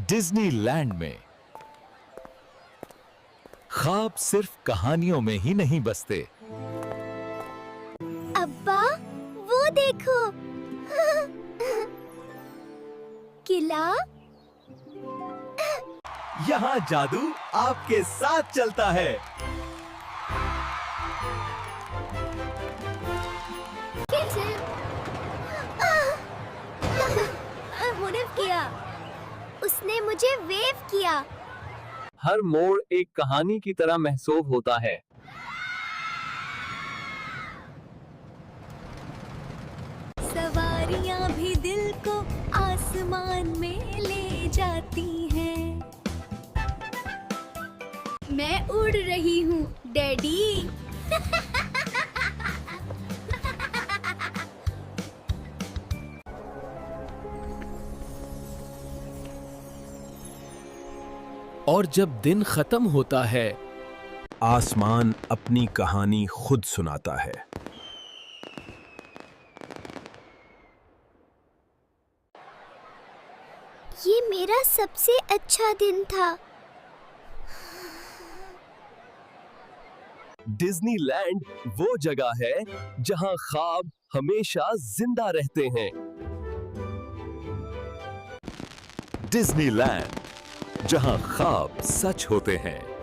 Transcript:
Disneyland में ख्वाब सिर्फ कहानियों में ही नहीं बसते। अब्बा, वो देखो। किला। यहाँ जादू आपके साथ चलता है। मुनीफ किया, उसने मुझे वेव किया। हर मोड़ एक कहानी की तरह महसूस होता है। सवारियां भी दिल को आसमान में ले जाती हैं। मैं उड़ रही हूँ डैडी। और जब दिन खत्म होता है, आसमान अपनी कहानी खुद सुनाता है। ये मेरा सबसे अच्छा दिन था। डिज्नीलैंड वो जगह है जहां ख्वाब हमेशा जिंदा रहते हैं। डिज्नीलैंड, जहां ख्वाब सच होते हैं।